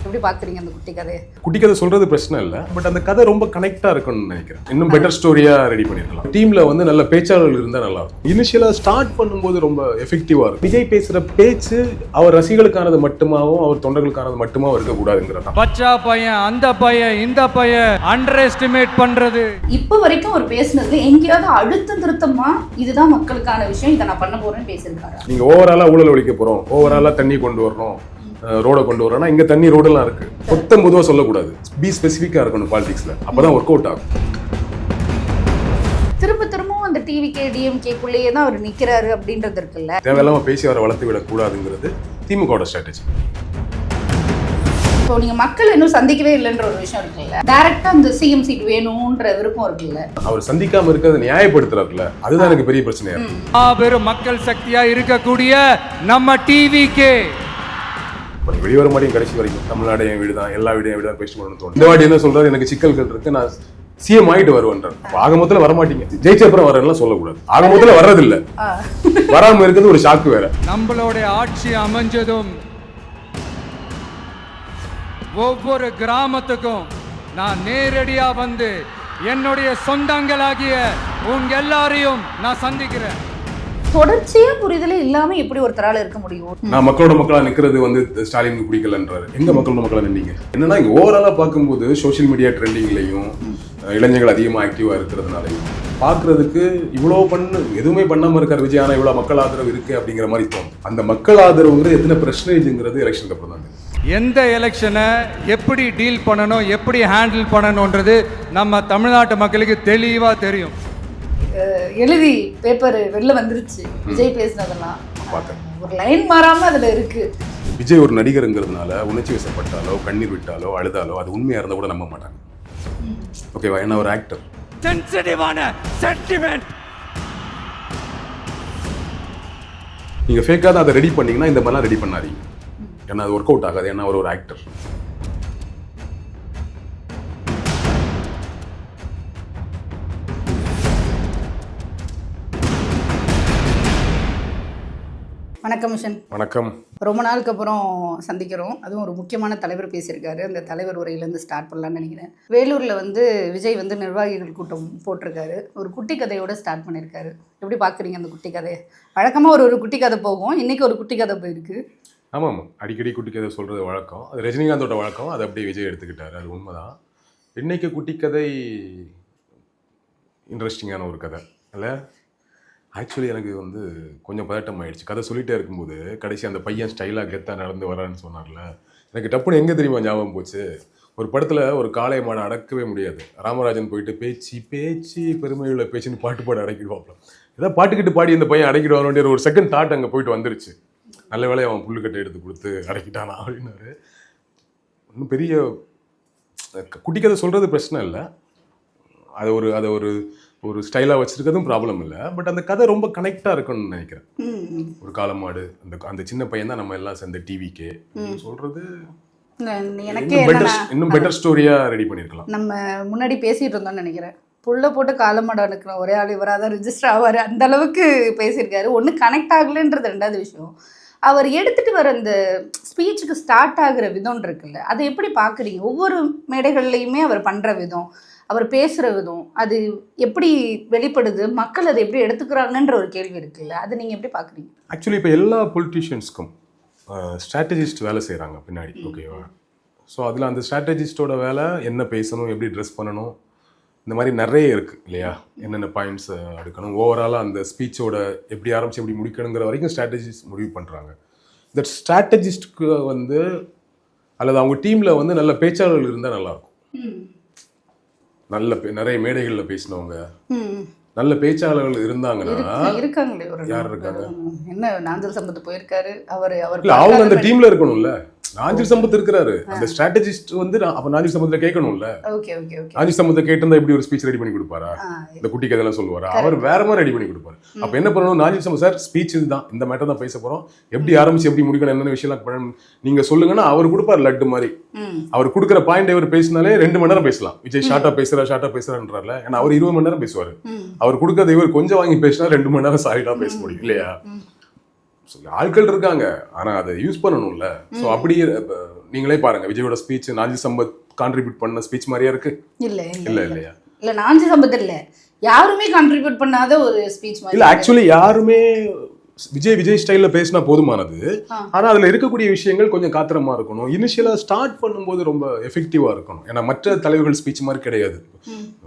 எப்படி பாக்குறீங்க அந்த குட்டி கதையை? குட்டி கதை சொல்றது பிரச்சனை இல்லை, பட் அந்த கதை ரொம்ப கனெக்டா இருக்கும்னு நினைக்கிறேன். இன்னும் பெட்டர் ஸ்டோரியா ரெடி பண்ணிருக்கலாம். டீம்ல வந்து நல்ல பேச்சாளர்கள் இருந்தா நல்லா இருக்கும். இனிஷியலா ஸ்டார்ட் பண்ணும்போது ரொம்ப எஃபெக்டிவா இருக்கும். விஜய் பேசுற பேச்சு அவர் ரசிகர்களுக்கானது மட்டுமாவும் அவர் தொண்டர்களுக்கானது மட்டுமா இருக்கக்கூடாதுங்கிறதா. பச்சா பையன், அந்த பையன், இந்த பையன் அண்டர் எஸ்டிமேட் பண்றது. இப்ப வரைக்கும் அவர் பேசுனது எங்கேயாவது அழுத்தம் திருத்தமா இதுதான் மக்களுக்கான விஷயம், இதை நான் பண்ண போறேன்னு பேசியிருக்காரு. நீங்க ஓவராலா ஊழல் ஒழிக்க போறோம், ஓவராலா தண்ணி கொண்டு வரணும், ரோட கொண்டு வரோம்னா இங்க தண்ணி ரோடெல்லாம் இருக்கு. மொத்தம் பொதுவாக சொல்லக்கூடாது, பி ஸ்பெசிஃபிக்கா இருக்கணும் பாலிடிக்ஸ்ல, அப்பதான் ஒர்க் அவுட் ஆகும். திரும்பவும் அந்த டிவிகே டிஎம்கேக்குள்ளேயே தான் அவர் நிக்கிறாரு அப்படின்றது இருக்குல்ல. தேவையில்லாம பேசி அவரை வளர்த்து விடக்கூடாதுங்கிறது திமுகவோட ஸ்ட்ராட்டஜி. இப்போ நீங்க மக்கள் இன்னும் சந்திக்கவே இல்லைன்ற ஒரு விஷயம் இருக்குல்ல, டைரக்டா அந்த சிஎம் சீட் வேணும்ன்ற விருப்பம் இருக்குல்ல, அவர் சந்திக்காம இருக்கிறத நியாயப்படுத்துறாருல, அதுதான் எனக்கு பெரிய பிரச்சனையா இருக்கு. வெறும் மக்கள் சக்தியா இருக்கக்கூடிய நம்ம டிவிகே வெளிவர மாட்டேன். கடைசி வரைக்கும் தமிழ்நாடு என் வீடு தான், எல்லா வீடும் என் வீடு தான் பேசிட்டு போகணும்னு தோணும். இந்த வாட்டி என்ன சொல்றாரு, எனக்கு சிக்கல்கள் இருக்கு, நான் சிஎம் ஆயிட்டு வருவேன்றார். ஆக மொத்தத்துல வரமாட்டீங்க, ஜெயிச்ச அப்புறம் வரலாம் சொல்லக்கூடாது. ஆக மொத்தத்துல வர்றதில்ல, வராம இருக்கிறது ஒரு ஷாக்கு வேற. நம்மளோட ஆட்சி அமைஞ்சதும் ஒவ்வொரு கிராமத்துக்கும் நான் நேரடியா வந்து என்னுடைய சொந்தங்களாகிய உங்க எல்லாரையும் நான் சந்திக்கிறேன். தொடர்ச்சியா புரிதலே இல்லாம எப்படி ஒருத்தரால இருக்க முடியும்? நான் மக்களோட மக்களா நிக்கிறது வந்து ஸ்டாலினுக்கு பிடிக்கலன்றாரு. எங்க மக்களோட மக்களா நின்னீங்க? என்னன்னா இங்க ஓவராலா பார்க்கும்போது சோசியல் மீடியா ட்ரெண்டிங்லையும் இளைஞர்கள் அதிகமா ஆக்டிவா இருக்கிறதுனாலையும் பாக்குறதுக்கு இவ்வளவு எதுவுமே பண்ணாம இருக்காரு விஜய், ஆனா இவ்வளவு மக்கள் ஆதரவு இருக்கு அப்படிங்கிற மாதிரி தோணும். அந்த மக்கள் ஆதரவுங்கிறது எத்தனை பெர்சன்டேஜ்ங்கிறது எலெக்ஷனுக்கு அப்புறம் தான். எந்த எலெக்ஷனை எப்படி டீல் பண்ணணும், எப்படி ஹேண்டில் பண்ணணும்ன்றது நம்ம தமிழ்நாட்டு மக்களுக்கு தெளிவா தெரியும். எழுதி பேப்பர் வெளில வந்துருச்சு, விஜய் பேசினதெல்லாம் ஒரு லைன் மாறாம அதுல இருக்கு. விஜய் ஒரு நடிகருங்கிறதுனால உணர்ச்சி வசப்பட்டாலோ கண்ணீர் விட்டாலோ அழுதாலோ அது உண்மையா இருந்தா கூட நம்ப மாட்டாங்க. ஓகேவா? ஏன்னா ஒரு ஆக்டர், சென்சிட்டிவான சென்டிமெண்ட். நீங்க ஃபேக்கா தான் அதை ரெடி பண்ணீங்கன்னா இந்த மாதிரிலாம் ரெடி பண்ணாதீங்க. ஏன்னா அது ஒர்க் அவுட் ஆகாது. ஏன்னா அவர் ஒரு ஆக்டர். வணக்கம் மிஷன். வணக்கம். ரொம்ப நாளுக்கு அப்புறம் சந்திக்கிறோம். அதுவும் ஒரு முக்கியமான தலைவர் பேசியிருக்காரு. அந்த தலைவர் உரையிலேருந்து ஸ்டார்ட் பண்ணலான்னு நினைக்கிறேன். வேலூரில் வந்து விஜய் வந்து நிர்வாகிகள் கூட்டம் போட்டிருக்காரு. ஒரு குட்டி கதையோடு ஸ்டார்ட் பண்ணியிருக்காரு. எப்படி பார்க்குறீங்க அந்த குட்டி கதையை? வழக்கமாக ஒரு குட்டி கதை போகும், இன்றைக்கி ஒரு குட்டி கதை போயிருக்கு. ஆமாம், அடிக்கடி குட்டி கதை சொல்கிறது வழக்கம். அது ரஜினிகாந்தோட வழக்கம், அது அப்படியே விஜய் எடுத்துக்கிட்டாரு. அது உண்மைதான். இன்றைக்கி குட்டி கதை இன்ட்ரெஸ்டிங்கான ஒரு கதை இல்லை. ஆக்சுவலி எனக்கு வந்து கொஞ்சம் பதட்டம் ஆயிடுச்சு. கதை சொல்லிகிட்டே இருக்கும்போது கடைசி அந்த பையன் ஸ்டைலாக கெத்தாக நடந்து வரான்னு சொன்னார்ல, எனக்கு டப்புன்னு எங்கே தெரியுமா ஞாபகம் போச்சு, ஒரு படத்தில் ஒரு காளை மாடை அடக்கவே முடியாது, ராமராஜன் போயிட்டு பேச்சு பேச்சு பெருமையுள்ள பேச்சுன்னு பாட்டு பாட அடக்கிடுவாப்ல. ஏதாவது பாட்டுக்கிட்டு பாடி இந்த பையன் அடக்கிடுவாரோன்ற ஒரு செகண்ட் தாட் அங்கே போயிட்டு வந்துருச்சு. நல்ல வேலையை அவன் புல்லுக்கட்டை எடுத்து கொடுத்து அடக்கிட்டானா அப்படின்னாரு. ஒன்றும் பெரிய குட்டி கதை சொல்கிறது பிரச்சனை இல்லை, அதை ஒரு ஸ்டைலாக வச்சுருக்கிறதும் ப்ராப்ளம் இல்லை. பட் அந்த கதை ரொம்ப கனெக்டாக இருக்குன்னு நினைக்கிறேன். ஒரு காலமாடு, அந்த சின்ன பையன் தான் நம்ம எல்லாம் சேர்ந்த டிவிக்கே சொல்கிறது இன்னும் பெட்டர் ஸ்டோரியாக ரெடி பண்ணியிருக்கலாம். நம்ம முன்னாடி பேசிகிட்டு இருந்தோம்னு நினைக்கிறேன். புள்ள போட்டு காலமாடு அனுக்கிற ஒரே ஆள் இவராக தான் ரிஜிஸ்டர் ஆவார், அந்த அளவுக்கு பேசியிருக்காரு. ஒன்று கனெக்ட் ஆகலைன்றது ரெண்டாவது விஷயம். அவர் எடுத்துகிட்டு வர அந்த ஸ்பீச்சுக்கு ஸ்டார்ட் ஆகிற விதம் இருக்குல்ல, அதை எப்படி பார்க்குறீங்க? ஒவ்வொரு மேடைகள்லையுமே அவர் பண்ணுற விதம், அவர் பேசுகிற விதம், அது எப்படி வெளிப்படுது, மக்கள் அதை எப்படி எடுத்துக்கிறாங்கன்ற ஒரு கேள்வி இருக்குல்ல, அது நீங்கள் எப்படி பார்க்குறீங்க? ஆக்சுவலி இப்போ எல்லா பொலிட்டீஷியன்ஸ்க்கும் ஸ்ட்ராட்டஜிஸ்ட் வேலை செய்கிறாங்க பின்னாடி, ஓகேவா? ஸோ அதில் அந்த ஸ்ட்ராட்டஜிஸ்டோட வேலை என்ன பேசணும், எப்படி ட்ரெஸ் பண்ணணும், இந்த மாதிரி நிறைய இருக்குது இல்லையா? என்னென்ன பாயிண்ட்ஸ் எடுக்கணும், ஓவராலாக அந்த ஸ்பீச்சோட எப்படி ஆரம்பித்து எப்படி முடிக்கணுங்கிற வரைக்கும் ஸ்ட்ராட்டஜிஸ்ட் முடிவு பண்ணுறாங்க. இந்த ஸ்ட்ராட்டஜிஸ்ட்க்கு வந்து அல்லது அவங்க டீமில் வந்து நல்ல பேச்சாளர்கள் இருந்தால் நல்லாயிருக்கும். நிறைய மேடைகளில் பேசினவங்க, நல்ல பேச்சாளர்கள் இருந்தாங்கன்னா இருக்காங்களே. யார் இருக்காங்க? என்ன நாஞ்சல் சம்பத் போயிருக்காரு, அவர் அவங்க அந்த டீம்ல இருக்கணும்ல. நாஞ்சில் சம்பத் இருக்கிறாரு, அந்த ஸ்ட்ராட்டஜிஸ்ட் வந்து அப்ப நாஞ்சில் சம்பத்தை கேட்கணும்ல. நாஞ்சில் சம்பத்தை கேட்டிருந்தா இப்படி ஒரு ஸ்பீச் ரெடி பண்ணி கொடுப்பாரா? இந்த குட்டி கதையெல்லாம் சொல்லுவாரா? அவர் வேற மாதிரி ரெடி பண்ணி கொடுப்பாரு. அப்ப என்ன பண்ணணும், நாஞ்சில் சம்பத் சார் ஸ்பீச் இதுதான், இந்த மேட்டர் தான் பேச போறோம், எப்படி ஆரம்பிச்சு எப்படி முடிக்கணும், என்னென்ன விஷயம் நீங்க சொல்லுங்கன்னா அவர் கொடுப்பாரு லட்டு மாதிரி. அவர் கொடுக்குற பாயிண்ட் இவர் பேசினாலே 2 மணி நேரம் பேசலாம். விஜய் ஷார்ட்டா பேசுறாருன்றாருல, ஏன்னா அவர் 20 மணி நேரம் பேசுவாரு. அவர் கொடுக்கறத இவர் கொஞ்சம் வாங்கி பேசினா 2 மணி நேரம் சாலிடா பேச முடியும் இல்லையா? ஆட்கள் இருக்காங்க, ஆனா அதை யூஸ் பண்ணணும்ல. ஸோ அப்படி நீங்களே பாருங்க, விஜயோட ஸ்பீச் நாஞ்சி சம்பத் கான்ட்ரிபியூட் பண்ண ஸ்பீச் மாதிரியா இருக்கு? இல்லையா? இல்ல நாஞ்சி சம்பத் இல்ல, யாருமே கான்ட்ரிபியூட் பண்ணாத ஒரு ஸ்பீச் மாதிரி. இல்ல ஆக்சுவலி யாருமே விஜய் ஸ்டைல்ல பேசினா போதுமானது. ஆனா அதுல இருக்கக்கூடிய விஷயங்கள் கொஞ்சம் காத்திரமா இருக்கணும். இனிஷியலா ஸ்டார்ட் பண்ணும்போது ரொம்ப எஃபெக்டிவா இருக்கணும். ஏன்னா மற்ற தலைவர்கள் ஸ்பீச் மாதிரி கிடையாது.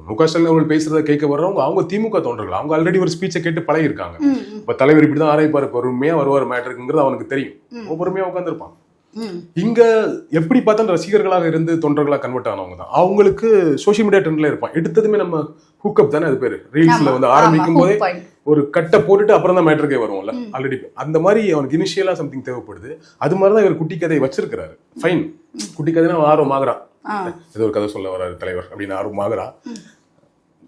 முக ஸ்டாலின் அவர்கள் பேசுறதை கேட்க வர்றவங்க அவங்க திமுக தொண்டர்கள், அவங்க ஆல்ரெடி ஒரு ஸ்பீச்சை கேட்டு பழகிருக்காங்க. இப்ப தலைவர் இப்படிதான் ஆராய்ப்பாரு, பொறுமையா வருவார், மேட்டருக்குங்கிறது அவனுக்கு தெரியும். பொறுமையா உட்காந்துருப்பான். இங்க எப்படி பார்த்தா ரசிகர்களாக இருந்து தொண்டர்களா கன்வெர்ட் ஆனவங்க தான். அவங்களுக்கு சோசியல் மீடியா ட்ரெண்ட்ல இருப்பான். எடுத்ததுமே நம்ம ஹூக்கப் தானே அது பேரு, ரீல்ஸ்ல வந்து ஆரம்பிக்கும் போதே ஒரு கட்டை போட்டுட்டு அப்புறம் தான் மேட்டருக்கே வருவோம்ல ஆல்ரெடி. அந்த மாதிரி அவனுக்கு இனிஷியலா சம்திங் தேவைப்படுது. அது மாதிரிதான் இவர் குட்டி கதையை வச்சிருக்கிறாரு. ஃபைன், குட்டி கதைனா ஆர்வம் ஆகிறா, ஏதோ ஒரு கதை சொல்ல வர்றாரு தலைவர் அப்படின்னு ஆர்வம் ஆகிறா.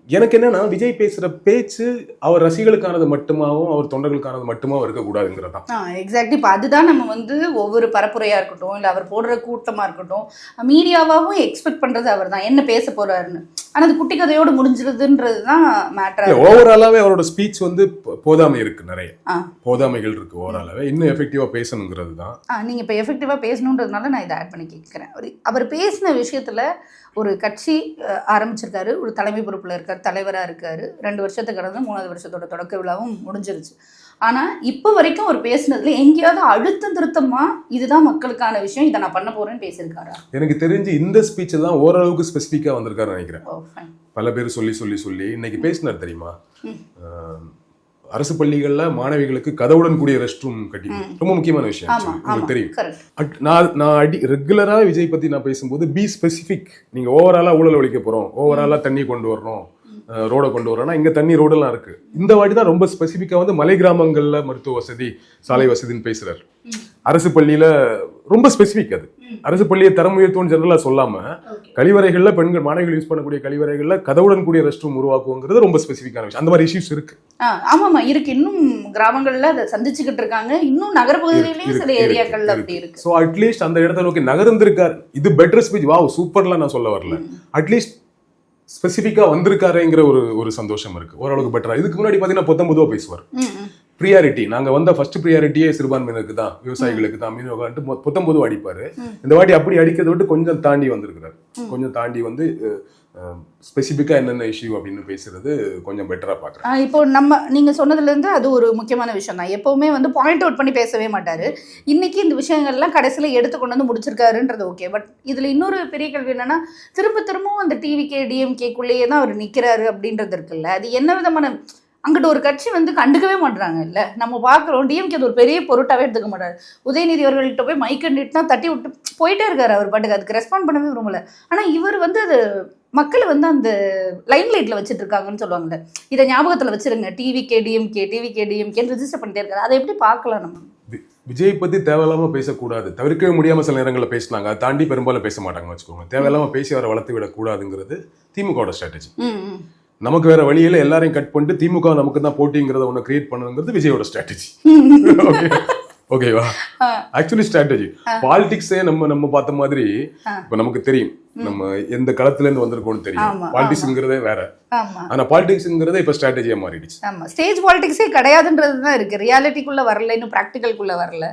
எனக்கு என்னன்னா, விஜய் பேசுற பேச்சு அவர் ரசிகர்களுக்கானது மட்டுமாவும் அவர் தொண்டர்களுக்கானது மட்டுமாவும் இருக்கக்கூடாதுங்கிறதான். எக்ஸாக்ட்லி. இப்போ அதுதான் நம்ம வந்து ஒவ்வொரு பரப்புரையா இருக்கட்டும், இல்லை அவர் போடுற கூட்டமா இருக்கட்டும், மீடியாவாகவும் எக்ஸ்பெக்ட் பண்றது அவர் தான் என்ன பேச போறாருன்னு. ஆனா அது குட்டி கதையோடு முடிஞ்சிருதுன்றது தான் மேட்டர். ஓவராலாவே அவரோட ஸ்பீச் வந்து போதாமை இருக்கு, நிறைய போதாமைகள் இருக்கு. ஓவராலாவே இன்னும் எஃபெக்டிவா பேசணுங்கிறது தான். நீங்க இப்போ எஃபெக்டிவா பேசணுன்றதுனால நான் இதை ஆட் பண்ணி கேட்கிறேன். அவர் பேசின விஷயத்துல ஒரு கட்சி ஆரம்பிச்சிருக்காரு, ஒரு தலைமை பொறுப்பில் இருக்கார், தலைவராக இருக்காரு. 2 வருஷத்துக்கு கடந்து 3வது வருஷத்தோட தொடக்க விழாவும் முடிஞ்சிருச்சு. ஆனால் இப்போ வரைக்கும் அவர் பேசுனதுல எங்கேயாவது அழுத்தம் திருத்தமா இதுதான் மக்களுக்கான விஷயம், இதை நான் பண்ண போறேன்னு பேசியிருக்காரா? எனக்கு தெரிஞ்சு இந்த ஸ்பீச் தான் ஓரளவுக்கு ஸ்பெசிஃபிக்காக வந்திருக்காரு நினைக்கிறேன். பல பேர் சொல்லி சொல்லி சொல்லி இன்னைக்கு பேசினார் தெரியுமா? அரசு பள்ளிகள்ல மாணவிகளுக்கு கதவுடன் கூடிய ரெஸ்ட் ரூம் கட்டி, ரொம்ப முக்கியமான விஷயம் உங்களுக்கு தெரியும். நான் ரெகுலரா விஜய் பத்தி நான் பேசும்போது பி ஸ்பெசிபிக். நீங்க ஓவராலா ஊழல் ஒழிக்க போறோம், ஓவராலா தண்ணி கொண்டு வரணும், ரோட கொண்டு வரோம்னா இங்க தண்ணி ரோடெல்லாம் இருக்கு. இந்த வாட்டி தான் ரொம்ப ஸ்பெசிபிக்கா வந்து மலை கிராமங்கள்ல மருத்துவ வசதி, சாலை வசதின்னு பேசுறாரு. அரசு பள்ளியில ரொம்ப ஸ்பெசிபிக். அது அரசு பள்ளியை தரம் உயர்த்தும் ஜெனரலா சொல்லாம, கழிவறைகள்ல பெண்கள் மாணவிகள் யூஸ் பண்ணக்கூடிய கழிவறைகள்ல கதவுடன் கூடிய ரெஸ்ட் ரூம் உருவாக்குங்கிறது ரொம்ப ஸ்பெசிபிக்கான விஷயம். அந்த மாதிரி இஷ்யூஸ் இருக்கு. ஆமாமா இருக்கு. இன்னும் கிராமங்கள்ல அதை சந்திச்சுக்கிட்டு இருக்காங்க. இன்னும் நகரப்பகுதியிலேயும் சில ஏரியாக்கள்ல அப்படி இருக்கு. சோ அட்லீஸ்ட் அந்த இடத்த நோக்கி நகர்ந்திருக்காரு. இது பெட்டர் ஸ்பீச், வாவ் சூப்பர்லாம் நான் சொல்ல வரல. அட்லீஸ்ட் ஸ்பெசிபிக்கா வந்திருக்காருங்கிற ஒரு சந்தோஷம் இருக்கு. ஓரளவுக்கு பெட்டரா. இதுக்கு முன்னாடி பாத்தீங்கன்னா 19 பேசுவார். ப்ரியாரிட்டி, நாங்க வந்த ஃபர்ஸ்ட் ப்ரியாரிட்டியே சிறுபான்மையினருக்கு தான், விவசாயிகளுக்கு தான், மீனவர்களுக்கு 19 அடிப்பாரு. இந்த வாட்டி அப்படி அடிக்கிறத விட்டு கொஞ்சம் தாண்டி வந்திருக்கிறாரு. கொஞ்சம் தாண்டி வந்து ஸ்பெசிபிக்கா என்னென்ன இஷ்யூ அப்படின்னு பேசுறது கொஞ்சம் பெட்டரா பாக்குறேன். இப்போ நீங்க சொன்னதுல இருந்து அது ஒரு முக்கியமான விஷயம் தான். எப்பவுமே வந்து பாயிண்ட் அவுட் பண்ணி பேசவே மாட்டாரு. இன்னைக்கு இந்த விஷயங்கள்லாம் கடைசியில எடுத்து கொண்டு வந்து முடிச்சிருக்காருன்றது ஓகே. பட் இதுல இன்னொரு பெரிய கேள்வி என்னன்னா, திரும்பவும் அந்த டிவிகே டிஎம்கேக்குள்ளேயே தான் அவர் நிக்கிறாரு அப்படின்றது இருக்குல்ல. அது என்ன விதமான, அங்கிட்ட ஒரு கட்சி வந்து கண்டுக்கவே மாட்டாங்க இல்ல. நம்ம பாக்குறோம் டிஎம்கே அது ஒரு பெரிய பொருட்டாவே எடுத்துக்க மாட்டாரு. உதயநிதி அவர்கள்ட்ட போய் மைக் நிட்டுனா தட்டி விட்டு போயிட்டே இருக்காரு அவர் பாட்டுக்கு. அதுக்கு ரெஸ்பாண்ட் பண்ணவே விரும்பல. ஆனா இவர் வந்து அது மக்கள் வந்து அந்த லைம் லைட்ல வச்சுட்டு இருக்காங்கன்னு சொல்லுவாங்கல்ல, இதை ஞாபகத்துல வச்சிருங்க. டிவிகே டிஎம்கே ரெஜிஸ்டர் பண்ணிட்டே இருக்காரு. அதை எப்படி பார்க்கலாம் நம்ம? விஜய் பத்தி தேவையில்லாம பேசக்கூடாது, தவிர்க்கவே முடியாம சில நேரங்களில் பேசினாங்க. அதை தாண்டி பெரும்பாலும் பேச மாட்டாங்கன்னு வச்சுக்கோங்க. தேவையில்லாம பேசி அவரை வளர்த்து விடக்கூடாதுங்கிறது திமுகவோட ஸ்ட்ராட்டஜி. நமக்கு வேற வழியில எல்லாரையும் கட் பண்ணிட்டு திமுக நமக்கு தான் போட்டிங்கிறத ஒன்று கிரியேட் பண்ணுங்கிறது விஜயோட ஸ்ட்ராட்டஜி. ஓகேவா? ஆக்சுவலி ஸ்ட்ராட்டஜி பாலிடிக்ஸே நம்ம பார்த்த மாதிரி இப்ப நமக்கு தெரியும் நம்ம எந்த களத்துல இருந்து வந்திருக்கோம்னு தெரியும். பாலிடிக்ஸ்ங்கிறதே வேற. ஆனா பாலிடிக்ஸ்ங்கிறதே இப்ப ஸ்ட்ராட்டஜியா மாறிடுச்சு. ஸ்டேஜ் பாலிடிக்ஸே கிடையாதுன்றதுதான் இருக்கு. ரியாலிட்டிக்குள்ள வரல, இன்னும் பிராக்டிகல்குள்ள வரல.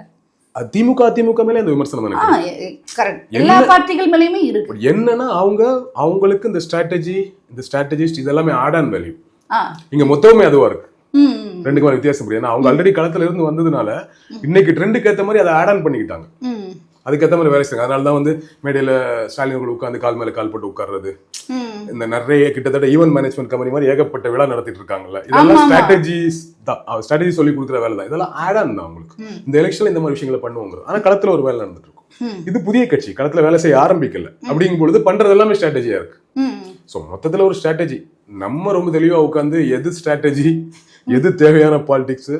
திமுக மேல இந்த விமர்சனம் எல்லா பார்ட்டிகள் மேலயுமே இருக்கு. என்னன்னா அவங்களுக்கு இந்த ஸ்ட்ராட்டஜி, இந்த ஸ்ட்ராட்டஜிஸ்ட் இதெல்லாமே ஆட் ஆன் வேல்யூ. இங்க மொத்தமே அதுவா இருக்கு. ரெண்டுக்கும் வித்தியாசம் புரியும். அவங்க ஆல்ரெடி களத்துல இருந்து வந்ததுனால இன்னைக்கு ட்ரெண்டுக்கு ஏற்ற மாதிரி அதை ஆட் ஆன் பண்ணிக்கிட்டாங்க. அதுக்கேற்ற மாதிரி வேலை செய்யுங்க. அதனால தான் வந்து மேடையில ஸ்டாலின் உட்காந்து கால் மேல கால் போட்டு உட்கார்றது, இந்த நிறைய கிட்டத்தட்ட ஈவென்ட் மேனேஜ்மெண்ட் கம்பெனி மாதிரி ஏகப்பட்ட விழா நடத்திட்டு இருக்காங்கல்ல. இதெல்லாம் ஸ்ட்ராட்டஜிஸ் தான், ஸ்ட்ராட்டஜி சொல்லி கொடுக்குற வேலை தான். இதெல்லாம் ஆட் ஆன் தான் அவங்களுக்கு. இந்த எலெக்ஷன்ல இந்த மாதிரி விஷயங்களை பண்ணுவாங்க. ஆனா களத்துல ஒரு வேலை நடந்துட்டு இருக்கும். இது புதிய கட்சி, களத்துல வேலை செய்ய ஆரம்பிக்கல. அப்படிங்கும் பொழுது பண்றது எல்லாமே ஸ்ட்ராட்டஜியா இருக்கு. ஸோ மொத்தத்துல ஒரு ஸ்ட்ராட்டஜி. நம்ம ரொம்ப தெளிவா உட்காந்து எது ஸ்ட்ராட்டஜி, எது தேவையான பாலிடிக்ஸ்,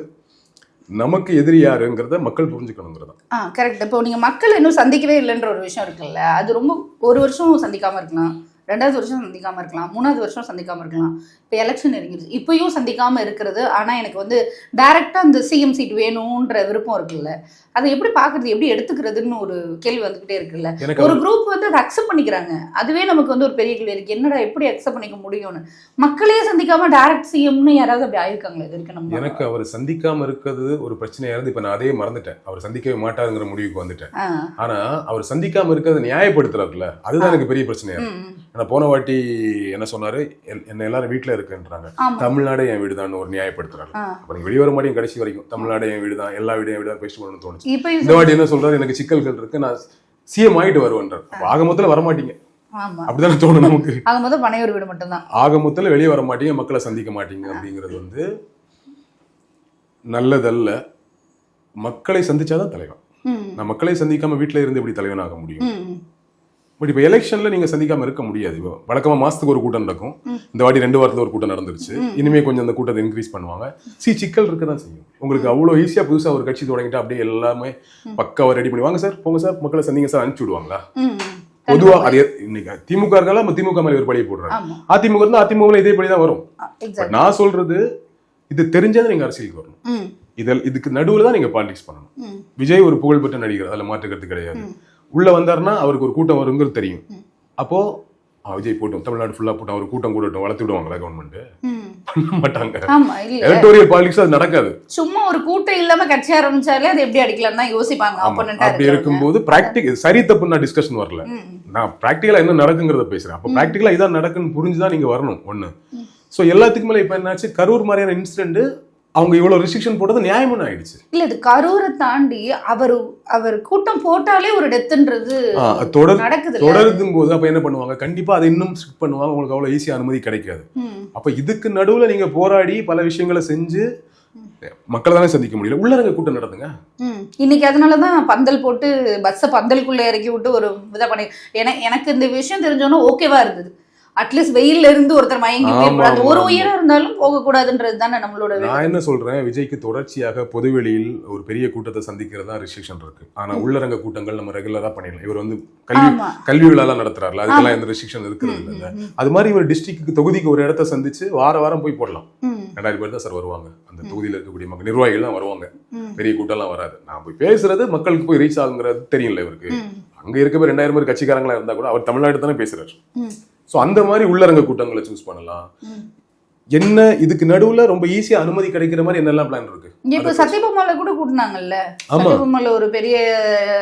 நமக்கு எதிரி யாருங்கிறத மக்கள் புரிஞ்சுக்கணுங்கிறதா. கரெக்ட். இப்போ நீங்க மக்கள் இன்னும் சந்திக்கவே இல்லைன்ற ஒரு விஷயம் இருக்குல்ல, அது ரொம்ப 1 வருஷம் சந்திக்காம இருக்கலாம், 2வது வருஷம் சந்திக்காமல் இருக்கலாம், 3வது வருஷம் சந்திக்காமல் இருக்கலாம். இப்போ எலெக்ஷன் நெருங்கிடுச்சு, இப்பயும் சந்திக்காமல் இருக்கிறது. ஆனால் எனக்கு வந்து டைரெக்டாக அந்த சிஎம் சீட் வேணுன்ற விருப்பம் இருக்குல்ல, அதை எப்படி பார்க்குறது, எப்படி எடுத்துக்கிறதுன்னு ஒரு கேள்வி வந்துக்கிட்டே இருக்குல்ல. ஒரு குரூப் வந்து அதை அக்செப்ட் பண்ணிக்கிறாங்க, அதுவே நமக்கு வந்து ஒரு பெரிய கேள்வி இருக்குது. என்னடா எப்படி அக்செப்ட் பண்ணிக்க முடியும்னு. மக்களே சந்திக்காம டைரக்ட் சிஎம்னு யாராவது அப்படி ஆயிருக்காங்களா இது வரைக்கும்? நம்ம எனக்கு அவர் சந்திக்காம இருக்கிறது ஒரு பிரச்சனையா இருந்து இப்ப நான் அதையே மறந்துட்டேன். அவர் சந்திக்கவே மாட்டாருங்கிற முடிவுக்கு வந்துட்டேன். ஆனா அவர் சந்திக்காம இருக்கிறத நியாயப்படுத்துறாருல, அதுதான் எனக்கு பெரிய பிரச்சனையா இருக்கு. நான் போன வாட்டி என்ன சொன்னாரு, என்ன எல்லாரும் வீட்டுல இருக்குன்றாங்க, தமிழ்நாடு என் வீடு தான் ஒரு நியாயப்படுத்துறாரு. அப்ப நீங்க வெளியே வர மாட்டேங்க கடைசி வரைக்கும், தமிழ்நாடு என் வீடு தான், எல்லா வீடும் என் வீடு தான் பேசிட்டு வரணும்னு தோணுச்சு. இந்த வாட்டி என்ன சொல்றாரு, எனக்கு சிக்கல்கள் இருக்கு, நான் சிஎம் ஆயிட்டு வருவேன்றார். ஆக மொத்தத்துல வரமாட்டீங்க, அப்படிதானே தோணும் நமக்கு. ஆக மொத்தம் பனையூர் வீடு மட்டும் தான், ஆக மொத்தத்துல வெளியே வர மாட்டீங்க, மக்களை சந்திக்க மாட்டீங்க அப்படிங்கிறது வந்து நல்லதல்ல. மக்களை சந்திச்சாதான் தலைவன். நான் மக்களை சந்திக்காம வீட்டுல இருந்து எப்படி தலைவன் ஆக முடியும்? பட் இப்போ எலெக்ஷன்ல நீங்க சந்திக்காம இருக்க முடியாது. இப்போ வழக்கமா மாசத்துக்கு ஒரு கூட்டம் நடக்கும், இந்த வாட்டி 2 வாரத்துல ஒரு கூட்டம் நடந்துருச்சு. இனிமே கொஞ்சம் அந்த கூட்டத்தை இன்க்ரீஸ் பண்ணுவாங்க. சிக்கல் இருக்கதான் செய்யும். உங்களுக்கு அவ்வளோ ஈஸியா புதுசா ஒரு கட்சி தொடங்கிட்டு அப்படியே எல்லாமே பக்காவா ரெடி பண்ணி வாங்க சார், போங்க சார், மக்களை சந்திங்க சார் அனுப்பிச்சு விடுவாங்களா? பொதுவா அது இன்னைக்கு திமுக இருக்கால, நம்ம திமுக மேல ஒரு பழியை போடுறாங்க. அதிமுக இருந்தா அதிமுக இதே பழிதான் வரும். நான் சொல்றது, இது தெரிஞ்சதை நீங்க அரசியலுக்கு வரணும். இதுக்கு நடுவுல தான் நீங்க பாலிடிக்ஸ் பண்ணணும். விஜய் ஒரு புகழ்பெற்ற நடிகர், அதுல மாற்றுக்கிறது கிடையாது. உள்ள வந்தாருன்னா அவருக்கு ஒரு கூட்டம் வருங்கிறது தெரியும். அப்போ விஜய் போட்டோம், தமிழ்நாடு ஃபுல்லா போட்டோம், அவர் கூட்டம் கூடட்டும், வளர்த்து விடுவாங்களா கவர்மெண்ட்? பண்ண மாட்டாங்க. எலக்டோரியல் பாலிடிக்ஸ் அது நடக்காது. சும்மா ஒரு கூட்டம் இல்லாம கட்சி ஆரம்பிச்சாலே அது எப்படி அடிக்கலாம் தான் யோசிப்பாங்க. அப்படி இருக்கும்போது பிராக்டிகல் சரி தப்பு நான் டிஸ்கஷன் வரல, நான் பிராக்டிகலா என்ன நடக்குங்கிறத பேசுறேன். அப்ப பிராக்டிகலா இதான் நடக்குன்னு புரிஞ்சுதான் நீங்க வரணும் ஒண்ணு. சோ எல்லாத்துக்கு மேல இப்ப என்னாச்சு, கரூர் மாதிரியான இன்சிடென்ட் அவங்க இவ்வளவு ரெஸ்ட்ரிக்ஷன் போட்டது நியாயமான ஆயிடுச்சு. இல்ல இது கரூரை தாண்டி அவர் கூட்டம் போட்டாலே ஒரு டெத்ன்றது தொடருதும் போது அப்ப என்ன பண்ணுவாங்க, கண்டிப்பா அதை இன்னும் ஸ்ட்ரிக்ட் பண்ணுவாங்க. உங்களுக்கு அவ்வளவு ஈஸியா அனுமதி கிடைக்காது. அப்ப இதுக்கு நடுவுல நீங்க போராடி பல விஷயங்களை செஞ்சு மக்களை தானே சந்திக்க முடியல. உள்ளரங்க கூட்டம் நடத்துங்க இன்னைக்கு. அதனாலதான் பந்தல் போட்டு பஸ்ஸை பந்தலுக்குள்ள இறக்கி விட்டு ஒரு இதை பண்ணி, எனக்கு இந்த விஷயம் தெரிஞ்சோன்னா ஓகேவா இருந்தது. அட்லீஸ்ட் வெயில்ல இருந்து ஒருத்தர் மயங்கி போயிடக்கூடாது, ஒரு உயிரம் இருந்தாலும் போகக்கூடாதுன்றது தானே நம்மளோட. நான் என்ன சொல்றேன், விஜய்க்கு தொடர்ச்சியாக பொதுவெளியில் ஒரு பெரிய கூட்டத்தை சந்திக்கிறதா ரெஸ்ட்ரிக்ஷன் இருக்கு. ஆனா உள்ளரங்க கூட்டங்கள் நம்ம ரெகுலரா பண்ணிடலாம். இவர் வந்து கல்வி விழாலாம் நடத்துறாருல, அதுக்கெல்லாம் எந்த ரெஸ்ட்ரிக்ஷன் இருக்கிறது இல்லை. அது மாதிரி இவர் டிஸ்ட்ரிக்ட் தொகுதிக்கு ஒரு இடத்த சந்திச்சு வாரம் போய் போடலாம். 2000 பேர் தான் சார் வருவாங்க, அந்த தொகுதியில் இருக்கக்கூடிய மக்கள் நிர்வாகிகள் தான் வருவாங்க, பெரிய கூட்டம்லாம் வராது. நான் போய் பேசுறது மக்களுக்கு போய் ரீச் ஆகுங்கிறது தெரியல இவருக்கு. அங்க இருக்க 2000 பேர் கட்சிக்காரங்களா இருந்தா கூட அவர் தமிழ்நாடு தானே பேசுறாரு. சோ அந்த மாதிரி உள்ளரங்க கூட்டங்களை சூஸ் பண்ணலாம். என்ன இதுக்கு நடுவுல ரொம்ப ஈஸியா அனுமதி கிடைக்கிற மாதிரி என்னெல்லாம் பிளான் இருக்கு? இப்ப சத்தியபொம்மால கூட கூட்டினாங்கல்ல, சத்தியபொம்மால ஒரு பெரிய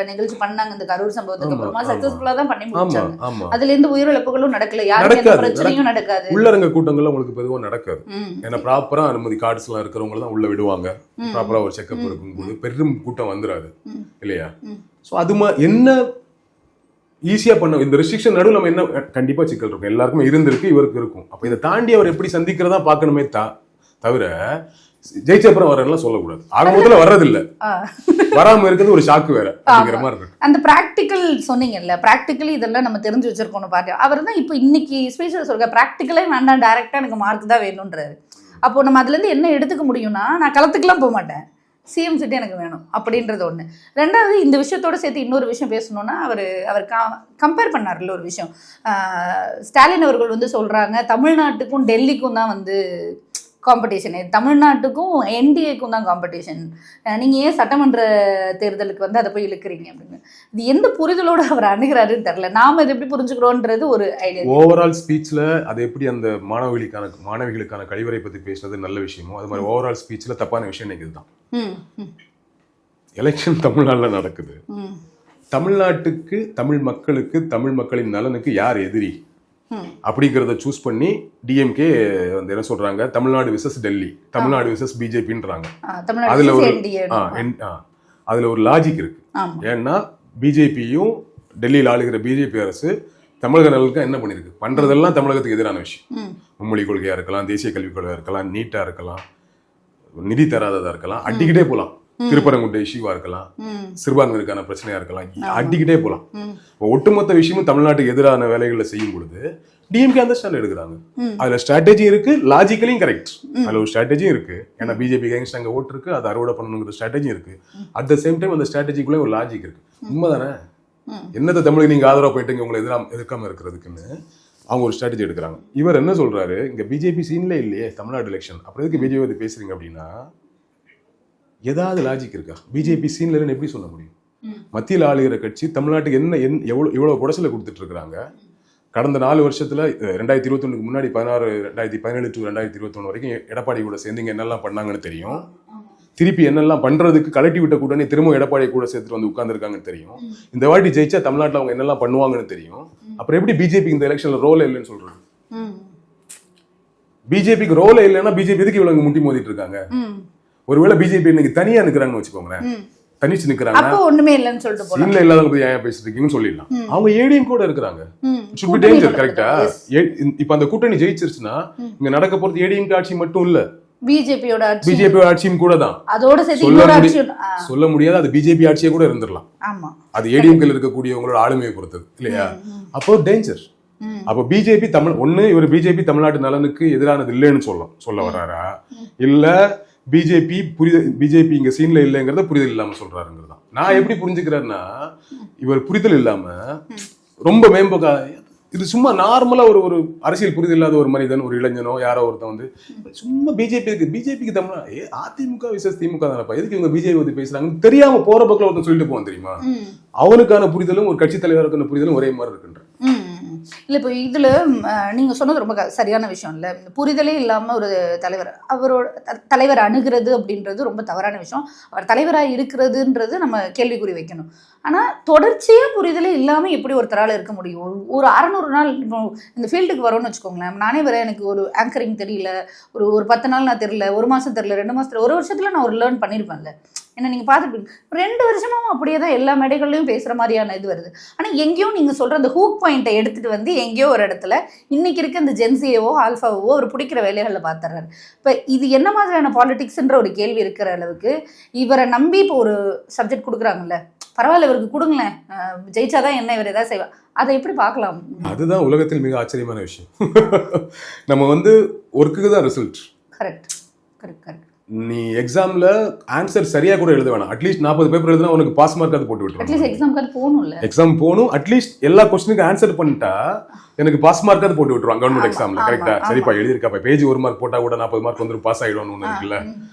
நிகழ்ச்சி பண்ணாங்க இந்த கரூர் சம்பவத்துக்கு அப்புறமா, சக்சஸ்ஃபுல்லா தான் பண்ணி முடிச்சாங்க. அதுல இருந்து உயிரிழப்புகளும் நடக்கல, யாருக்கும் எந்த பிரச்சனையும் நடக்காது. உள்ளரங்க கூட்டங்கள்ல உங்களுக்கு பொதுவா நடக்காது. ஏன்னா ப்ராப்பரா அனுமதி கார்ட்ஸ் எல்லாம் இருக்கிறவங்க தான் உள்ள விடுவாங்க. ப்ராப்பரா ஒரு செக்அப் இருக்கும்போது பெரும் கூட்டம் வந்துடாது இல்லையா? சோ அது என்ன ஈஸியா பண்ண இந்த ரெஸ்ட்ரிக்ஷன் நடுவில் நம்ம என்ன கண்டிப்பா சிக்கல் இருக்கும், எல்லாருக்குமே இருந்திருக்கு, இவருக்கு இருக்கும். அப்ப இதை தாண்டி அவர் எப்படி சந்திக்கிறதா பாக்கணுமே தவிர ஜெயிச்சப்புறம் வரலாம் சொல்லக்கூடாது. ஆரம்பத்துல வர்றதில்ல, வராம இருக்கிறது ஒரு ஷாக்கு வேற அப்படிங்கிற மாதிரி இருக்கு. அந்த பிராக்டிக்கல் சொன்னீங்கல்ல, பிராக்டிக்கலி இதெல்லாம் நம்ம தெரிஞ்சு வச்சிருக்கோம்னு பாரு. அவர் தான் இப்போ இன்னைக்கு ஸ்பீச்ல சொல்ற பிராக்டிக்கலே வேண்டாம், டைரக்டா எனக்கு மார்க் தான் வேணும்ன்றாரு. அப்போ நம்ம அதுல இருந்து என்ன எடுத்துக்க முடியும்னா, நான் களத்துக்குலாம் போக மாட்டேன், சிஎம் சீட்டு எனக்கு வேணும் அப்படின்றது ஒன்று. ரெண்டாவது, இந்த விஷயத்தோட சேர்த்து இன்னொரு விஷயம் பேசணும்னா, அவர் கம்பேர் பண்ணார்ல ஒரு விஷயம். ஸ்டாலின் அவர்கள் வந்து சொல்கிறாங்க, தமிழ்நாட்டுக்கும் டெல்லிக்கும் தான் வந்து காம்படிஷனு, தமிழ்நாட்டுக்கும் என்டிஏக்கும் தான் காம்படிஷன், நீங்கள் ஏன் சட்டமன்ற தேர்தலுக்கு வந்து அதை போய் இழுக்கிறீங்க அப்படின்னு. இது எந்த புரிதலோடு அவர் அணுகிறாருன்னு தெரில. நாம் இதை எப்படி புரிஞ்சுக்கிறோன்றது ஒரு ஐடியா. ஓவரால் ஸ்பீச்சில் அது எப்படி அந்த மாணவிகளுக்கான கழிவறை பற்றி பேசுறது நல்ல விஷயமோ, அது மாதிரி ஓவரால் ஸ்பீச்சில் தப்பான விஷயம் இன்னைக்கு இதுதான். எலெக்ஷன் தமிழ்நாட்டில் நடக்குது, தமிழ்நாட்டுக்கு, தமிழ் மக்களுக்கு, தமிழ் மக்களின் நலனுக்கு யார் எதிரி அப்படிங்கிறத சூஸ் பண்ணி டிஎம்கே வந்து என்ன சொல்றாங்க, தமிழ்நாடு விசஸ் டெல்லி, தமிழ்நாடு விசஸ் பிஜேபின்றாங்க. அதுல ஒரு லாஜிக் இருக்கு. ஏன்னா பிஜேபியும் டெல்லியில் ஆளுகிற பிஜேபி அரசு தமிழக நலனுக்கு என்ன பண்ணிருக்கு, பண்றதெல்லாம் தமிழகத்துக்கு எதிரான விஷயம். மும்மொழி கொள்கையா இருக்கலாம், தேசிய கல்விக் கொள்கையா இருக்கலாம், நீட்டா இருக்கலாம், நிதி தராததா இருக்கலாம், அடிக்கிட்டே போலாம். திருப்பரங்குன்ற இஷ்யூவா இருக்கலாம், சிறுபான்மையினருக்கான பிரச்சனையா இருக்கலாம், அடிக்கிட்டே போலாம். ஒட்டுமொத்த விஷயமும் தமிழ்நாட்டுக்கு எதிரான வேலைகளை செய்யும் பொழுது டிஎம்கே அந்த ஸ்டாண்ட் எடுக்கிறாங்க. அதுல ஸ்ட்ராட்டஜி இருக்கு, லாஜிக்கலியும் கரெக்ட். அதுல ஒரு ஸ்ட்ராட்டஜியும் இருக்கு. ஏன்னா பிஜேபி கேங்ஸ்ட் அங்க ஓட்டு இருக்கு, அதை அறுவடை பண்ணணுங்கிற ஸ்ட்ராட்டஜி இருக்கு. அட் த சேம் டைம் அந்த ஸ்ட்ராட்டஜிக்குள்ளே ஒரு லாஜிக் இருக்கு. உண்மைதானே? என்னத்தை தமிழுக்கு நீங்க ஆதரவா போயிட்டு உங்களை எதிர்க்காம இருக்கிறதுக்குன்னு அவங்க ஒரு ஸ்ட்ராட்டஜி எடுக்கிறாங்க. இவர் என்ன சொல்றாரு, இங்க பிஜேபி சீன்ல இல்லையே தமிழ்நாடு எலெக்ஷன், அப்புறம் எதுக்கு பிஜேபி பத்தி பேசுறீங்க அப்படின்னா, ஏதாவது லாஜிக் இருக்கா? பிஜேபி சீன்ல இல்லைன்னு எப்படி சொல்ல முடியும்? மத்தியில் ஆளுகிற கட்சி தமிழ்நாட்டுக்கு எவ்வளவு குடைச்சலை கொடுத்துட்டு இருக்காங்க. கடந்த 4 வருஷத்துல 2021 முன்னாடி 2017 டு 2021 வரைக்கும் எடப்பாடி கூட சேர்ந்து இங்க என்னெல்லாம் பண்ணாங்கன்னு தெரியும். திருப்பி என்னெல்லாம் பண்றதுக்கு கலட்டி விட்ட கூட்டணி திரும்ப எடப்பாடியை கூட சேர்த்துட்டு வந்து உட்கார்ந்துருக்காங்கன்னு தெரியும். இந்த வாட்டி ஜெயிச்சா தமிழ்நாட்டில் அவங்க என்னெல்லாம் பண்ணுவாங்கன்னு தெரியும். அப்புறம் எப்படி பிஜேபி இந்த எலெக்ஷன்ல ரோல் இல்லைன்னு சொல்றது? பிஜேபிக்கு ரோல் இல்லைன்னா பிஜேபி எதுக்கு இவ்வளவு முட்டி மோதிட்டு இருக்காங்க? ஒருவேளை பிஜேபி இன்னைக்கு தனியா நிக்கிறாங்கன்னு வச்சுக்கோங்களேன், தனிச்சு நிக்கிறாங்க, அப்போ ஒண்ணுமே இல்லைன்னு சொல்லிட்டு போறாங்க. சீன்ல இல்லாதவங்க பத்தி ஏன் பேசிட்டு இருக்கீங்கன்னு சொல்லிடலாம். அவங்க ஏடிஎம் கூட இருக்கிறாங்க. should be danger, கரெக்டா? இப்ப அந்த கூட்டணி ஜெயிச்சிருச்சுன்னா இங்க நடக்க போறது ஏடிஎம் ஆட்சி மட்டும் இல்ல, பிஜேபியோட ஆட்சியும் கூட தான். அதோட சேர்த்து சொல்ல முடியாது, அது பிஜேபி ஆட்சியே கூட இருந்திரலாம். ஆமா, அது ஏடிஎம்கள் இருக்கக்கூடியவங்களோட ஆளுமையை பொறுத்தது இல்லையா? அப்போ டேஞ்சர். அப்போ பிஜேபி இவர் பிஜேபி தமிழ்நாட்டு நலனுக்கு எதிரானது இல்லைன்னு சொல்ல வர்றாரா, இல்ல பிஜேபி இங்க சீன்ல இல்லைங்கிறத புரிதல் இல்லாம சொல்றாருங்கிறது தான் நான் எப்படி புரிஞ்சுக்கிறேன்னா, இவர் புரிதல் இல்லாம ரொம்ப மேம்போக்கா, இது சும்மா நார்மலா ஒரு அரசியல் புரிதல் இல்லாத ஒரு மனிதன், ஒரு இளைஞனோ யாரோ ஒருத்தன் வந்து சும்மா பிஜேபிக்கு தமிழ் அதிமுக விசஸ் திமுக தானப்பா, எதுக்கு இவங்க பிஜேபி பத்தி பேசுறாங்கன்னு தெரியாம போற பக்கம் ஒருத்தன் சொல்லிட்டு போவான் தெரியுமா? அவனுக்கான புரிதலும் ஒரு கட்சி தலைவருக்கான புரிதலும் ஒரே மாதிரி இருக்குன்ற. இல்லை, இப்போ இதில் நீங்கள் சொன்னது ரொம்ப சரியான விஷயம் இல்லை. புரிதலே இல்லாமல் ஒரு தலைவர் அணுகிறது அப்படின்றது ரொம்ப தவறான விஷயம். அவர் தலைவராக இருக்கிறதுன்றது நம்ம கேள்விக்குறி வைக்கணும். ஆனால் தொடர்ச்சியாக புரிதலே இல்லாமல் எப்படி ஒருத்தரால் இருக்க முடியும்? ஒரு 600 நாள் இப்போ இந்த ஃபீல்டுக்கு வரோன்னு வச்சுக்கோங்களேன், நானே வரேன், எனக்கு ஒரு ஆங்கரிங் தெரியல, ஒரு 10 நாள் நான் தெரியல, 1 மாதம் தெரியல, 2 மாதத்துல, 1 வருஷத்தில் நான் ஒரு லேர்ன் பண்ணியிருப்பேன்ல. ஏன்னா நீங்கள் பார்த்துட்டு 2 வருஷமாவும் அப்படியே தான் எல்லா மேடைகள்லையும் பேசுகிற மாதிரியான இது வருது. ஆனால் எங்கேயோ நீங்கள் சொல்கிற அந்த ஹூக் பாயிண்ட்டை எடுத்துகிட்டு வந்து எங்கேயோ ஒரு இடத்துல இன்னைக்கு இருக்க இந்த ஜென்சியவோ ஆல்ஃபாவோ ஒரு பிடிக்கிற வேலைகளில் பார்த்துறாரு. இப்போ இது என்ன மாதிரியான பாலிடிக்ஸ்ன்ற ஒரு கேள்வி இருக்கிற அளவுக்கு இவரை நம்பி இப்போ ஒரு சப்ஜெக்ட் கொடுக்குறாங்கல்ல, பரவாயில்ல இவருக்கு கொடுங்களேன், ஜெயிச்சாதான் என்ன இவர் எதாவது செய்வார், அதை எப்படி பார்க்கலாம்? அதுதான் உலகத்தில் மிக ஆச்சரியமான விஷயம். நம்ம வந்து ஒர்க்குக்கு தான் ரிசல்ட். Correct correct correct. நீ எக்ஸாம்ல ஆன்சர் சரியா கூட எழுத வேணாம், அட்லீஸ்ட் 40 பேப்பர் எழுதுனா உனக்கு பாஸ் மார்க் அது போட்டு விட்டுருவாங்க. அட்லீஸ்ட் எக்ஸாம் போகணும், அட்லீஸ்ட் எல்லா क्वेश्चनக்கு ஆன்சர் பண்ணிட்டா எனக்கு பாஸ் மார்க் அது போட்டு விட்டுருவாங்க கவர்மெண்ட் எக்ஸாம்ல. கரெக்ட்டா? சரிப்பா எழுதிருக்காப்பா, பேஜ் 1 மார்க் போட்டா கூட 40 மார்க் வந்துரும், பாஸ் ஆயிடும்னு ஒண்ணு இருக்குல்ல,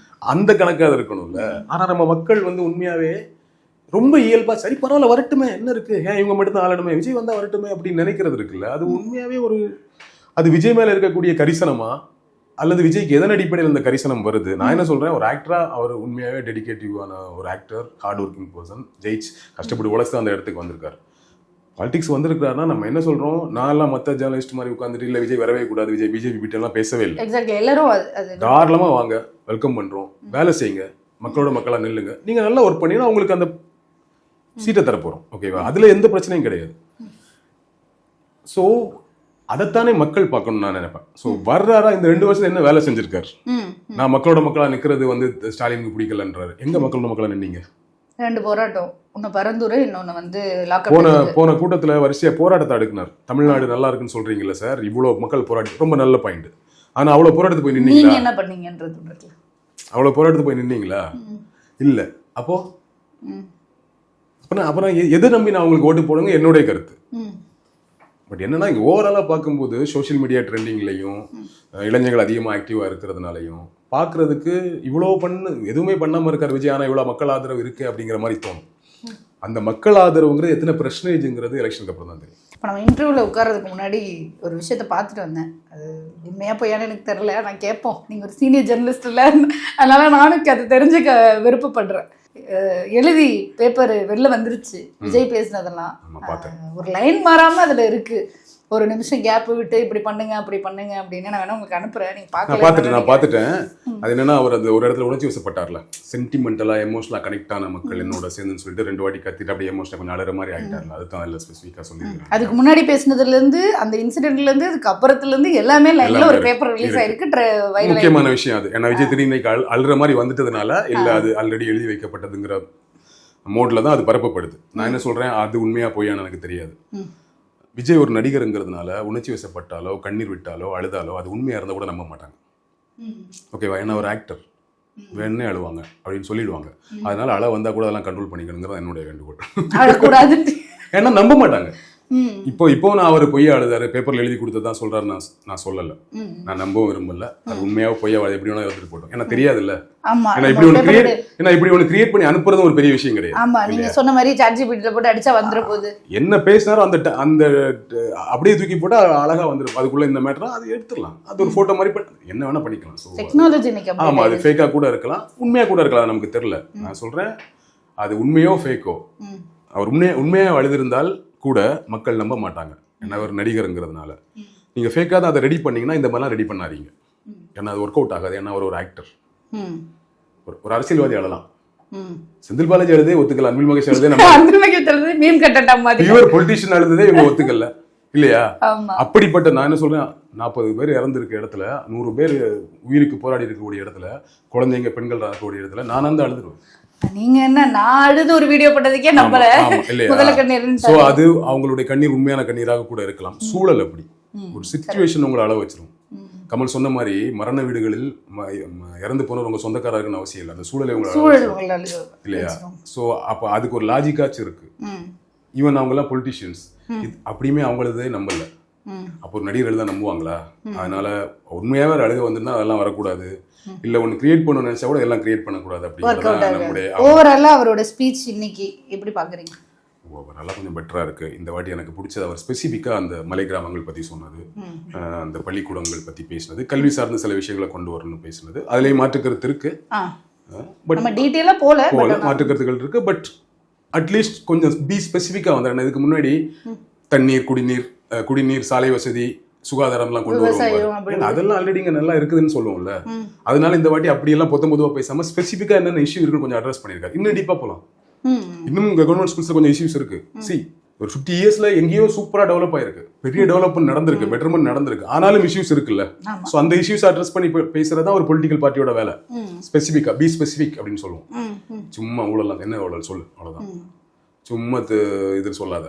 அந்த கணக்கா அது இருக்கணும்ல. ஆனா நம்ம மக்கள் வந்து உண்மையாவே ரொம்ப இயல்பா சரி பரவாயில்ல வரட்டுமே, என்ன இருக்கு, ஏன் இவங்க மட்டும் தான் ஆளணுமே, விஜய் வந்தா வரட்டுமே அப்படின்னு நினைக்கிறது இருக்குல்ல, அது உண்மையாவே அது விஜய் மேல இருக்கக்கூடிய கரிசனமா அல்லது விஜய்க்கு எதன் அடிப்படையில் இந்த கரிசனம் வருது? நான் என்ன சொல்றேன், ஒரு ஆக்டரா அவர் உண்மையாவே டெடிகேட்டிவான ஒரு ஆக்டர், ஹார்ட் ஒர்க்கிங் பர்சன், ஜெயிச்சு கஷ்டப்பட்டு உழைச்சு அந்த இடத்துக்கு வந்திருக்காரு. பாலிடிக்ஸ் வந்திருக்காருன்னா நம்ம என்ன சொல்றோம், நான் எல்லாம் மற்ற ஜேர்னலிஸ்ட் மாதிரி உட்காந்துட்டு இல்ல விஜய் வரவே கூடாது, விஜய் பிஜேபி கிட்ட எல்லாம் பேசவே இல்லை. எல்லாரும் தாராளமா வாங்க, வெல்கம் பண்றோம், வேலை செய்யுங்க, மக்களோட மக்களா நில்லுங்க, நீங்க நல்லா ஒர்க் பண்ணீங்கன்னா உங்களுக்கு அந்த சீட்டை தரப்போறோம், ஓகேவா? அதுல எந்த பிரச்சனையும் கிடையாது. ஸோ அதைத்தானே மக்கள் பார்க்கணும் நான் நினைப்பேன். ஸோ வர்றாரா, இந்த 2 வருஷம் என்ன வேலை செஞ்சிருக்காரு? நான் மக்களோட மக்களா நிக்கிறது வந்து ஸ்டாலினுக்கு பிடிக்கலன்றாரு. எங்க மக்களோட மக்களா நின்னீங்க? 2 போராட்டம், ஒன்னு பரந்தூர், இன்னொன்னு வந்து போன கூட்டத்துல வரிசையா போராட்டத்தை அடுக்கினார். தமிழ்நாடு நல்லா இருக்குன்னு சொல்றீங்கல்ல சார், இவ்வளவு மக்கள் போராடி, ரொம்ப நல்ல பாயிண்ட். ஆனா அவ்வளவு போராட்டத்துக்கு போய் நின்னீங்களா? நீங்க என்ன பண்ணீங்கன்றது அவ்வளவு போராட்டத்துக்கு போய் நின்னீங்களா? இல்ல. அப்போ அப்புறம் எதை நம்பி நான் உங்களுக்கு ஓட்டு போடுங்க, என்னுடைய கருத்து. பட் என்னன்னா இங்கே ஓவராலாக பார்க்கும்போது சோஷியல் மீடியா ட்ரெண்டிங்லையும் இளைஞர்கள் அதிகமாக ஆக்டிவாக இருக்கிறதுனாலையும் பார்க்குறதுக்கு இவ்வளோ எதுவுமே பண்ணாமல் இருக்கார் விஜய், ஆனால் இவ்வளோ மக்கள் ஆதரவு இருக்குது அப்படிங்கிற மாதிரி தோணும். அந்த மக்கள் ஆதரவுங்கிறது எத்தனை பர்சன்டேஜுங்கிறது எலெக்ஷனுக்கு அப்புறம் தான் தெரியும். இப்போ நம்ம இன்டர்வியூவில் உட்காரதுக்கு முன்னாடி ஒரு விஷயத்த பார்த்துட்டு வந்தேன், அது உண்மையாக போயான்னு எனக்கு தெரில, நான் கேட்போம், நீங்கள் ஒரு சீனியர் ஜெர்னலிஸ்ட் இல்லை, அதனால் நானும் அதை தெரிஞ்சுக்க விருப்பப்படுறேன். எழுதி பேப்பர் வெளில வந்துருச்சு விஜய் பேசினதெல்லாம், ஒரு லைன் மாறாம அதுல இருக்கு, ஒரு நிமிஷம் கேப் விட்டு இப்படி பண்ணுங்க அப்படி பண்ணுங்க அப்படின்னு நான் வேணா உங்களுக்கு அனுப்புறேன், நீங்க நான் பார்த்துட்டேன். அது என்னன்னா அவர் அது ஒரு இடத்துல உணர்ச்சி வசப்பட்டார்ல, சென்டிமெண்டலா எமோஷனலா கனெக்ட் ஆன மக்கள் என்னோட சேர்ந்துன்னு சொல்லிட்டு 2 வாட்டி கத்திட்டு அப்படியே எமோஷனல் கொஞ்சம் அழற மாதிரி ஆகிட்டார்ல, அதுதான் அதில் ஸ்பெசிஃபிக்காக சொல்லியிருக்கேன். அதுக்கு முன்னாடி பேசினதுல இருந்து அந்த இன்சிடென்ட்ல இருந்து அதுக்கு அப்புறத்துல இருந்து எல்லாமே லைன்ல ஒரு பேப்பர் ரிலீஸ் ஆயிருக்கு. முக்கியமான விஷயம் அது. ஏன்னா விஜய் திடீர்னு அழுற மாதிரி வந்துட்டதுனால இல்ல அது ஆல்ரெடி எழுதி வைக்கப்பட்டதுங்கிற மோட்ல தான் அது பரப்பப்படுது. நான் என்ன சொல்றேன், அது உண்மையா போயான்னு எனக்கு தெரியாது. விஜய் ஒரு நடிகருங்கிறதுனால உணர்ச்சி வசப்பட்டாலோ கண்ணீர் விட்டாலோ அழுதாலோ அது உண்மையா இருந்தா கூட நம்ப மாட்டாங்க, ஓகேவா? ஏன்னா ஒரு ஆக்டர் வேணே அழுவாங்க அப்படின்னு சொல்லிடுவாங்க. அதனால அழ வந்தா கூட அதெல்லாம் கண்ட்ரோல் பண்ணிக்கணுங்கிறது என்னுடைய வேண்டுகோள். ஏன்னா நம்ப மாட்டாங்க. இப்போ நான் அவர் பொய்யா எழுதாரு, பேப்பர்ல எழுதி கொடுத்ததான் சொல்றாரு, நான் சொல்லல, நான் நம்பவும் விரும்பல. அது உண்மையாவோ பொய்யா எப்படி வேணா எழுதிட்டு போட்டோம், எனக்கு தெரியாதுல்ல. ஆமா, ஏன்னா இப்படி ஒன்று கிரியேட் பண்ணி அனுப்புறதும் ஒரு பெரிய விஷயம் கிடையாது. ஆமா, நீங்க சொன்ன மாதிரி ChatGPT போட்டு அடிச்சா வந்துற போகுது. என்ன பேசினாரோ அந்த அப்படியே தூக்கி போட்டா அழகா வந்துடும். அதுக்குள்ள இந்த மேட்டரா அது எடுத்துடலாம், அது ஒரு போட்டோ மாதிரி என்ன வேணா பண்ணிக்கலாம். டெக்னாலஜி. ஆமா, அது ஃபேக்கா கூட இருக்கலாம், உண்மையா கூட இருக்கலாம், நமக்கு தெரியல. நான் சொல்றேன், அது உண்மையோ ஃபேக்கோ, அவர் உண்மையா எழுதிருந்தால் கூட மக்கள் நம்ப மாட்டாங்க, ஏன்னா அவர் நடிகருங்கிறதுனால. நீங்க ஃபேக்கா தான் அதை ரெடி பண்ணீங்கன்னா இந்த மாதிரிலாம் ரெடி பண்ணாதீங்க, ஏன்னா அது ஒர்க் அவுட் ஆகாது. ஏன்னா அவர் ஒரு ஆக்டர், ஒரு அரசியல்வாதி எழலாம். செந்தில் பாலாஜி எழுதே ஒத்துக்கல, அன்பில் மகேஷ் எழுதே பியூர் பொலிட்டிஷியன் எழுததே இவங்க ஒத்துக்கல இல்லையா? அப்படிப்பட்ட நான் என்ன சொல்றேன், 40 பேர் இறந்துருக்க இடத்துல, 100 பேர் உயிருக்கு போராடி இருக்கக்கூடிய இடத்துல, குழந்தைங்க பெண்கள் இருக்கக்கூடிய இடத்துல நான் வந்து அழுதுருவேன். நீங்க என்ன, நான் அழுது ஒரு வீடியோ போட்டதுக்கே நம்பல. முதல்ல கண்ணீர். சோ அது அவங்களுடைய கண்ணீர் உண்மையான கண்ணீராக கூட இருக்கலாம். சூழல் அப்படி ஒரு சிச்சுவேஷன் உங்களை அளவு வச்சிரும். கமல் சொன்ன மாதிரி மரண வீடுகளில் இறந்து போனவர் உங்க சொந்தக்காரருக்குன்னு அவசியம் இல்லை, அந்த சூழலை உங்களை இல்லையா? சோ அப்ப அதுக்கு ஒரு லாஜிக்காச்சும் இருக்கு. ஈவன் அவங்க எல்லாம் பொலிட்டிஷியன்ஸ், அப்படியுமே அவங்களதே நம்பல. அப்போ ஒரு நடிகர்கள் தான் நம்புவாங்களா? அதனால உண்மையாவே அழுக வந்திருந்தா அதெல்லாம் வரக்கூடாது. இல்ல ஒன்னு கிரியேட் பண்ண நினைச்சா கூட எல்லாம் கிரியேட் பண்ணக்கூடாது. அப்படிங்கிறது நம்முடைய ஓவராலா அவரோட ஸ்பீச் இன்னைக்கு எப்படி பாக்குறீங்க? ஓவராலா கொஞ்சம் பெட்டரா இருக்கு. இந்த வாட்டி எனக்கு பிடிச்சது அவர் ஸ்பெசிஃபிக்கா அந்த மலை கிராமங்கள் பத்தி சொன்னது, அந்த பள்ளிக்கூடங்கள் பத்தி பேசினது, கல்வி சார்ந்த சில விஷயங்களை கொண்டு வரணும்னு பேசினது. அதுலயும் மாற்றுக்கருத்து இருக்கு, பட் டீடைலா போல மாற்றுக்கருத்துகள் இருக்கு. பட் அட்லீஸ்ட் கொஞ்சம் பி ஸ்பெசிஃபிக்கா வந்தேன். இதுக்கு முன்னாடி தண்ணீர், குடிநீர், சாலை வசதி, சுகாதாரம்லாம் கொண்டு வருவோம், அதெல்லாம் ஆல்ரெடி இங்க நல்லா இருக்குதுன்னு சொல்லுவோம்ல. அதனால இந்த வாட்டி அப்படியெல்லாம் பொதுவா பேசாம ஸ்பெசிஃபிக்கா என்னென்ன இஷ்யூ இருக்குன்னு கொஞ்சம் அட்ரஸ் பண்ணிருக்காரு. இன்னும் டீப்பா போலாம். இன்னும் கவர்மெண்ட் ஸ்கூல்ஸ்ல கொஞ்சம் இஷ்யூஸ் இருக்கு. ஒரு 50 இயர்ஸ்ல எங்கேயோ சூப்பரா டெவலப் ஆயிருக்கு, பெரிய டெவலப்மெண்ட் நடந்திருக்கு, பெட்டர்மெண்ட் நடந்திருக்கு. ஆனாலும் இஷ்யூஸ் இருக்குல்ல. சோ அந்த இஷ்யூஸ் அட்ரஸ் பண்ணி பேசுறதா ஒரு பொலிட்டிக்கல் பார்ட்டியோட வேலை. ஸ்பெசிஃபிக்கா பி ஸ்பெசிஃபிக் அப்படின்னு சொல்லுவோம். சும்மா ஊழலாம், என்ன ஊழல் சொல்லு, அவ்வளவுதான். சும்மா இது சொல்லாத,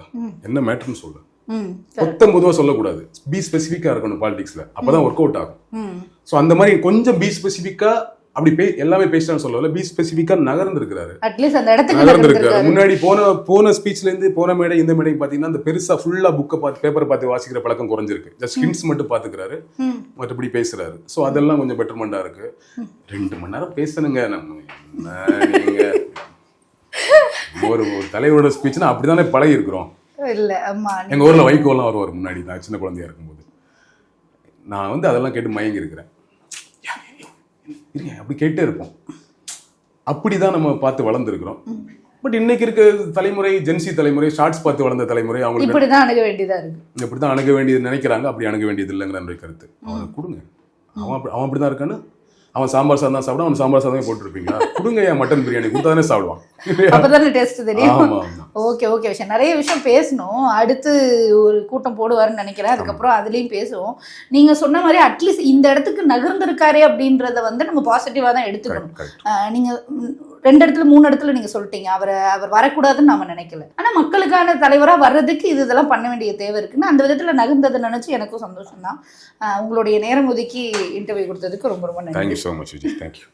என்ன மேட்டர்னு சொல்லு, மொத்தம் பொதுவாக சொல்லக்கூடாது. பி ஸ்பெசிஃபிக்கா இருக்கணும் பாலிடிக்ஸ்ல, அப்பதான் ஒர்க் அவுட் ஆகும். ஸோ அந்த மாதிரி கொஞ்சம் பி ஸ்பெசிஃபிக்கா அப்படி எல்லாமே பேசிட்டான்னு சொல்லல, பி ஸ்பெசிஃபிக்கா நகர்ந்துருக்காரு. முன்னாடி போன ஸ்பீச்ல இருந்து போன மேடை இந்த மேடை பாத்தீங்கன்னா அந்த பெருசா ஃபுல்லா புக்கை பார்த்து பேப்பரை பார்த்து வாசிக்கிற பழக்கம் குறைஞ்சிருக்கு. ஜஸ்ட் ஹிண்ட்ஸ் மட்டும் பாத்துக்கிறாரு, மற்றபடி பேசுறாரு. ஸோ அதெல்லாம் கொஞ்சம் பெட்டர்மெண்டா இருக்கு. 2 மணி நேரம் பேசணுங்க நம்ம, நீங்க ஒரு தலைவரோட ஸ்பீச்னா அப்படிதானே பழகி இருக்கிறோம். எங்க ஊர்ல வைகோலாம் வருவார் முன்னாடி, நான் சின்ன குழந்தையா இருக்கும்போது. நான் வந்து அதெல்லாம் கேட்டு மயங்கி இருக்கிறேன், அப்படி கேட்டே இருப்போம். அப்படிதான் நம்ம பார்த்து வளர்ந்துருக்கிறோம். பட் இன்னைக்கு இருக்க தலைமுறை, ஜென்சி தலைமுறை, ஷார்ட்ஸ் பார்த்து வளர்ந்த தலைமுறை, அவங்களுக்கு இப்படிதான் அணுக வேண்டியதா இருக்கு. இப்படிதான் அணுக வேண்டியது நினைக்கிறாங்க. அப்படி அணுக வேண்டியது இல்லைங்கிற என்னுடைய கருத்து. அவனுக்கு கொடுங்க, அவன் அப்படிதான் இருக்கான்னு. அவன் சாம்பார் சாதம் தான் சாப்பிடும், அவன் சாம்பார் சாதமே போட்டுருப்பீங்களா? கொடுங்க, ஏன் மட்டன் பிரியாணி கொடுத்தாதானே சாப்பிடுவான். அப்பதானே டேஸ்ட் தெரியும். ஓகே விஷயம், நிறைய விஷயம் பேசணும். அடுத்து ஒரு கூட்டம் போடுவாருன்னு நினைக்கிறேன், அதுக்கப்புறம் அதுலயும் பேசுவோம். நீங்க சொன்ன மாதிரி அட்லீஸ்ட் இந்த இடத்துக்கு நகர்ந்திருக்காரே அப்படின்றத வந்து நம்ம பாசிட்டிவா தான் எடுத்துக்கணும். நீங்க 2 இடத்துல 3 இடத்துல நீங்க சொல்லிட்டீங்க அவர் வரக்கூடாதுன்னு நாம நினைக்கல. ஆனா மக்களுக்கான தலைவரா வர்றதுக்கு இதெல்லாம் பண்ண வேண்டிய தேவை இருக்குன்னு அந்த விதத்துல நகர்ந்ததை நினைச்சு எனக்கும் சந்தோஷம் தான். உங்களுடைய நேரம் ஒதுக்கி இன்டர்வியூ கொடுத்ததுக்கு ரொம்ப ரொம்ப நன்றி. Thank you so much, Vijay. Thank you.